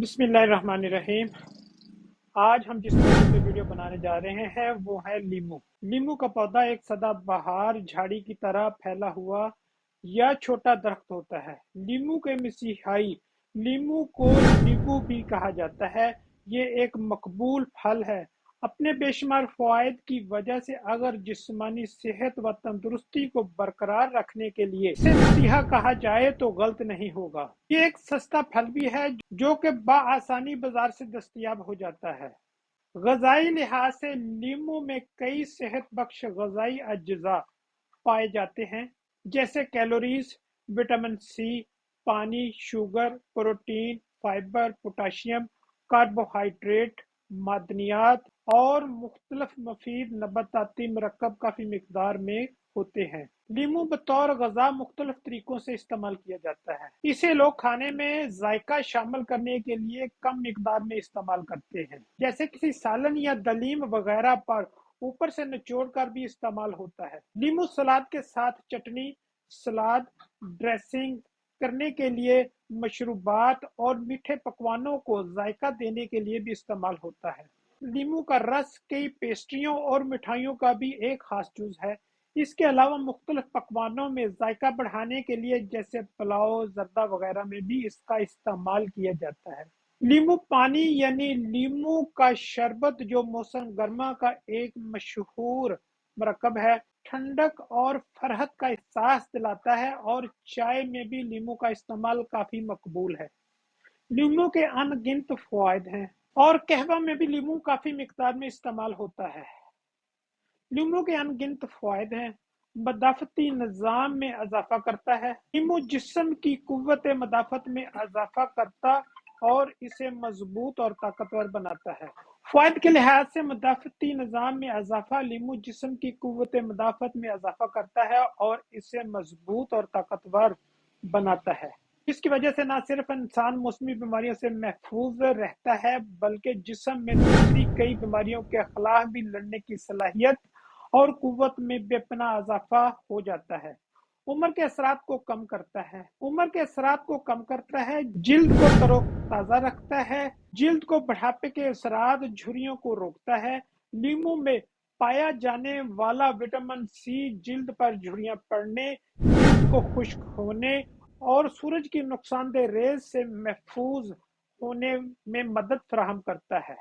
बिस्मिल्लाहिर्रहमानिर्रहीम। आज हम जिस मौजूद पे वीडियो बनाने जा रहे हैं वो है लीमू। लीमू का पौधा एक सदाबहार झाड़ी की तरह फैला हुआ या छोटा दरख्त होता है। लीमू के मसीहाई लीमू को नींबू भी कहा जाता है। ये एक मकबूल फल है। अपने बेशुमार फवायद की वजह से अगर जिस्मानी सेहत व तंदुरुस्ती को बरकरार रखने के लिए इसे मसीहा कहा जाए तो गलत नहीं होगा। ये एक सस्ता फल भी है जो कि बआसानी बाजार से दस्तयाब हो जाता है। ग़िज़ाई लिहाज से लीमू में कई सेहत बख्श ग़िज़ाई अज्जा पाए जाते हैं, जैसे कैलोरीज, विटामिन सी, पानी, sugar, protein, fibre, potassium, carbohydrate, मादनियात और मुख्तलिफ मुफीद नबाताती मरकब काफ़ी मिकदार में होते हैं। लीमू बतौर ग़िज़ा मुख्तलिफ तरीकों से इस्तेमाल किया जाता है। इसे लोग खाने में जायका शामिल करने के लिए कम मिकदार में इस्तेमाल करते हैं, जैसे किसी सालन या दलीम वगैरह पर ऊपर से निचोड़ कर भी इस्तेमाल होता है। लीमू सलाद के साथ चटनी, सलाद ड्रेसिंग करने के लिए, मशरूबात और मीठे पकवानों को जायका देने के लिए भी इस्तेमाल होता है। लीमू का रस कई पेस्ट्रियों और मिठाइयों का भी एक खास जूस है। इसके अलावा मुख्तलिफ पकवानों में जायका बढ़ाने के लिए, जैसे पुलाव, जर्दा वगैरह में भी इसका इस्तेमाल किया जाता है। लीमू पानी यानी लीमू का शरबत, जो मौसम गर्मा का एक मशहूर मरकब है, ठंडक और फरहत का एहसास दिलाता है और चाय में भी लीमू का इस्तेमाल काफी मकबूल है। लीमू के अनगिनत फवायद हैं और कहवा में भी लीमू काफी मिकदार में इस्तेमाल होता है। लीमू के अनगिनत फवायद हैं। मदाफती निज़ाम में इजाफा करता है। लीमू जिस्म की कुव्वत मदाफत में इजाफा करता और इसे मजबूत और ताकतवर बनाता है। फायद के लिहाज से मदाफती निज़ाम में इजाफा लीमू जिस्म की कुव्वत मदाफत में इजाफा करता है और इसे मजबूत और ताकतवर बनाता है। इसकी वजह से न सिर्फ इंसान मौसमी बीमारियों से महफूज रहता है, बल्कि जिस्म में दूसरी कई बीमारियों के खिलाफ भी लड़ने की सलाहियत और कुव्वत में बेपनाह इजाफा हो जाता है। उम्र के असरात को कम करता है। उम्र के असरात को कम करता है, जिल्द को तरोताजा रखता है, जिल्द को बढ़ापे के असरात, झुर्रियों को रोकता है। लीमू में पाया जाने वाला विटामिन सी जिल्द पर झुर्रियां पड़ने, जिल्द को खुश्क होने और सूरज की नुकसानदेह रेज से महफूज होने में मदद फराहम करता है।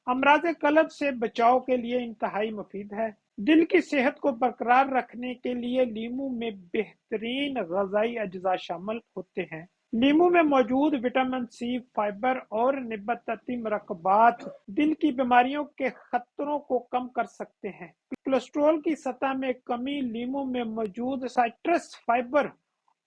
अमराज कल्ब से बचाव के लिए इंतहाई मुफीद है। दिल की सेहत को बरकरार रखने के लिए लीमू में बेहतरीन ग़िज़ाई अज्जा शामिल होते हैं। लीमू में मौजूद विटामिन सी, फाइबर और नबाताती मरकबात दिल की बीमारियों के खतरों को कम कर सकते हैं। कोलेस्ट्रॉल की सतह में कमी, लीमू में मौजूद साइट्रस फाइबर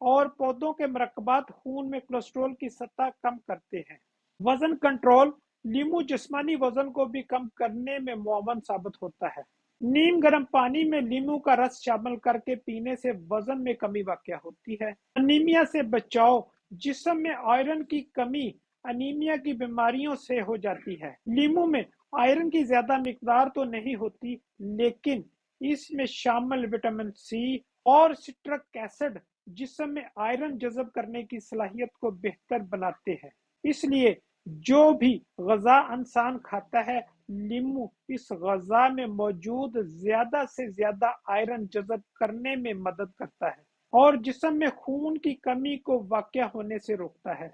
और पौधों के मरकबात खून में कोलेस्ट्रॉल की सतह कम करते हैं। वजन कंट्रोल, लीमू जिस्मानी वजन को भी कम करने में मुआवन साबित होता है। नीम गर्म पानी में लीमू का रस शामिल करके पीने से वजन में कमी वाक़या होती है। अनीमिया से बचाव, जिस्म में आयरन की कमी अनीमिया की बीमारियों से हो जाती है। लीमू में आयरन की ज्यादा मिकदार तो नहीं होती, लेकिन इसमें शामिल विटामिन सी और सिट्रिक एसिड जिस्म में आयरन जज़ब करने की सलाहियत को बेहतर बनाते हैं। इसलिए जो भी ग़िज़ा इंसान खाता है, लीमू इस ग़िज़ा में मौजूद ज्यादा से ज्यादा आयरन जज़ब करने में मदद करता है और जिस्म में खून की कमी को वाक़या होने से रोकता है।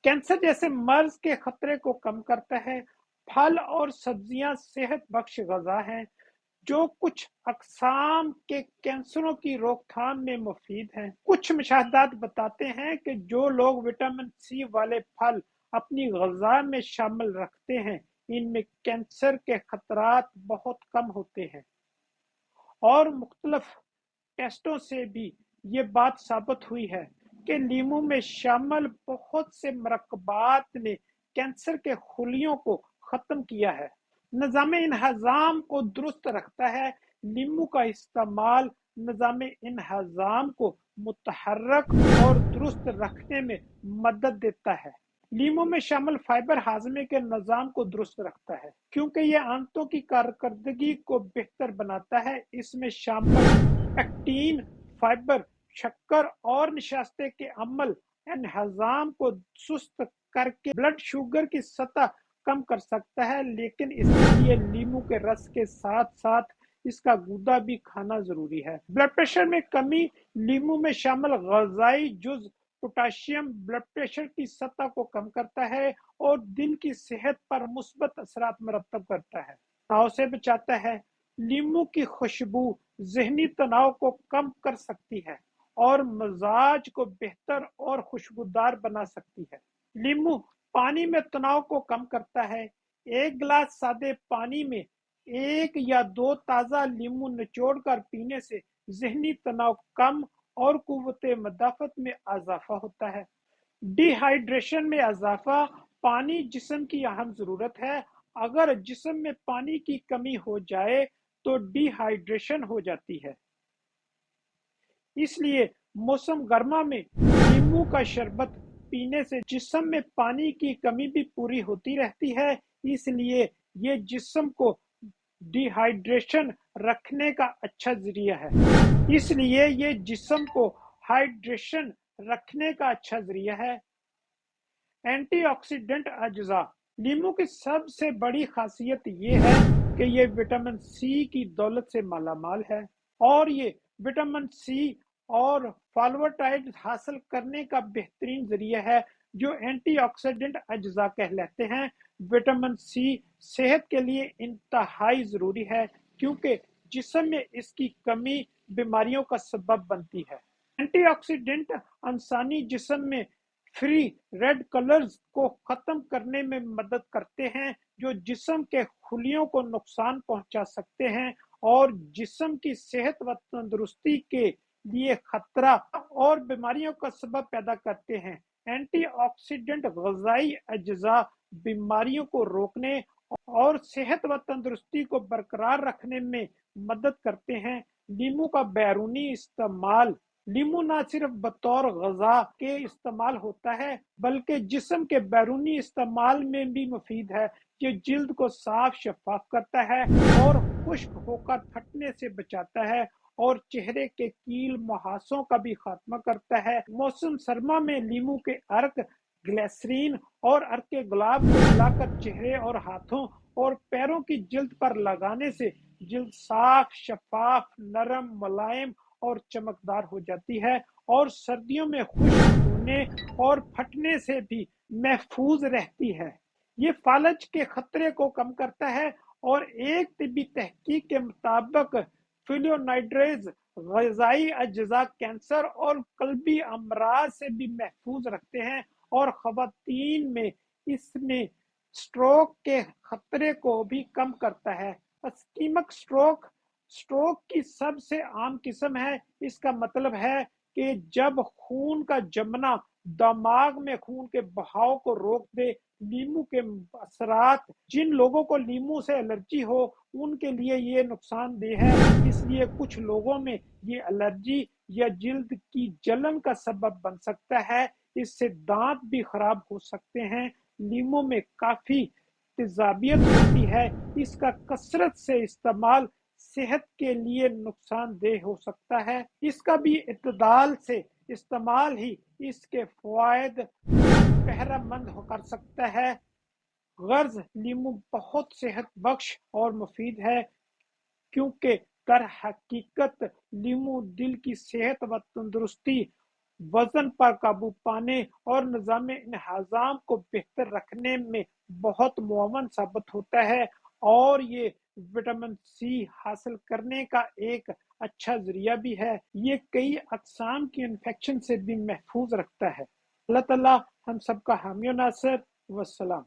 कैंसर जैसे मर्ज के खतरे को कम करता है। फल और सब्जियां सेहत बख्श ग़िज़ा हैं जो कुछ अक़साम के कैंसरों की रोकथाम में मुफीद हैं। कुछ मुशाहिदात बताते हैं कि जो लोग विटामिन सी वाले फल अपनी ग़िज़ा में शामिल रखते हैं, इनमें कैंसर के खतरात बहुत कम होते हैं और मुख्तलिफ टेस्टों से भी ये बात साबित हुई है कि लीमू में शामिल बहुत से मरकबात ने कैंसर के खुलियों को ख़त्म किया है। निज़ाम इन्हज़ाम को दुरुस्त रखता है। लीमू का इस्तेमाल निज़ाम इन्हज़ाम को मुतहर्रक और दुरुस्त रखने में मदद देता है। लीमू में शामिल फाइबर हाजमे के निज़ाम को दुरुस्त रखता है क्योंकि यह आंतों की कारकर्दगी को बेहतर बनाता है। इसमें शामिल पेक्टिन, फाइबर, शक्कर और निशास्ते के अमल इन्हज़ाम को सुस्त करके ब्लड शुगर की सतह कम कर सकता है, लेकिन इसके लिए नींबू के रस के साथ साथ इसका गूदा भी खाना जरूरी है। ब्लड प्रेशर में कमी, नींबू में शामिल ग़िज़ाई जुज़ पोटेशियम ब्लड प्रेशर की सतह को कम करता है और दिल की सेहत पर मुस्बत असरात मरतब करता है, तनाव से बचाता है। नींबू की खुशबू ज़हनी तनाव को कम कर सकती है और मिजाज को बेहतर और खुशबूदार बना सकती है। नींबू पानी में तनाव को कम करता है। एक गिलास सादे पानी में 1 या 2 ताज़ा नींबू निचोड़कर पीने से ज़हनी तनाव कम और कुव्वते मदाफ़त में इज़ाफ़ा होता है। डिहाइड्रेशन में इज़ाफ़ा, पानी जिस्म की अहम ज़रूरत है। अगर जिस्म में पानी की कमी हो जाए तो डिहाइड्रेशन हो जाती है। इसलिए मौसम गर्मा में नींबू का शरबत पीने से जिस्म में पानी की कमी भी पूरी होती रहती है, इसलिए ये जिस्म को डिहाइड्रेशन रखने का अच्छा जरिया है। इसलिए ये जिस्म को हाइड्रेशन रखने का अच्छा जरिया है। एंटीऑक्सीडेंट अज्जा, नींबू की सबसे बड़ी खासियत ये है कि ये विटामिन सी की दौलत से मालामाल है और ये विटामिन सी और फ्लावोनॉइड हासिल करने का बेहतरीन जरिया है जो एंटीऑक्सीडेंट अज्जा कहलाते हैं। विटामिन सी सेहत के लिए इंतहाई जरूरी है क्योंकि जिस्म में इसकी कमी बीमारियों का सबब बनती है। एंटीऑक्सीडेंट इंसानी जिस्म में फ्री रेड कलर्स को खत्म करने में मदद करते हैं जो जिस्म के खुलियों को नुकसान पहुंचा सकते हैं और जिस्म की सेहत व तंदुरुस्ती के लिए खतरा और बीमारियों का सबब पैदा करते हैं। एंटीऑक्सीडेंट ग़िज़ाई अज्जा बीमारियों को रोकने और सेहत व तंदुरुस्ती को बरकरार रखने में मदद करते हैं। नींबू का बैरूनी इस्तेमाल, नींबू न सिर्फ बतौर ग़िज़ा के इस्तेमाल होता है बल्कि जिस्म के बैरूनी इस्तेमाल में भी मुफीद है। ये जिल्द को साफ शफाफ करता है और खुश्क होकर फटने से बचाता है और चेहरे के कील मुहासों का भी खात्मा करता है। मौसम सरमा में नींबू के अर्क, ग्लिसरीन और अर्क गुलाब को मिलाकर चेहरे और हाथों और पैरों की जिल्द पर लगाने से जिल्द साफ, शफाफ, नरम, मुलायम और चमकदार हो जाती है और सर्दियों में खुश्क होने और फटने से भी महफूज रहती है। ये फालज के खतरे को कम करता है और एक तिब्बी तहकीक के मुताबिक फ्लोनाइड्स ग़िज़ाई अज्जा कैंसर और कल्बी अमराज से भी महफूज रखते हैं और ख़वातीन में इसमें स्ट्रोक के खतरे को भी कम करता है। इस्कीमिक स्ट्रोक स्ट्रोक की सबसे आम किस्म है। इसका मतलब है कि जब खून का जमना दिमाग में खून के बहाव को रोक दे। नींबू के असरात, जिन लोगों को नींबू से एलर्जी हो उनके लिए ये नुकसानदेह है, इसलिए कुछ लोगों में ये एलर्जी या जिल्द की जलन का सबब बन सकता है। इससे दांत भी खराब हो सकते हैं। नींबू में काफी तेजाबियत होती है। इसका कसरत से इस्तेमाल सेहत के लिए नुकसानदेह हो सकता है। इसका भी इत्तदाल से इस्तेमाल ही इसके फ़वाइद सेहतमंद कर सकता है। गर्ज नींबू बहुत सेहत बख्श और मुफीद है क्योंकि दर हकीकत नींबू दिल की सेहत व तंदुरुस्ती, वजन पर काबू पाने और निज़ाम हज़म को बेहतर रखने में बहुत मुआवन साबित होता है और ये विटामिन सी हासिल करने का एक अच्छा जरिया भी है। ये कई अक़साम की इन्फेक्शन से भी महफूज रखता है। अल्लाह ताला हम सबका हामी और नासिर। वस्सलाम।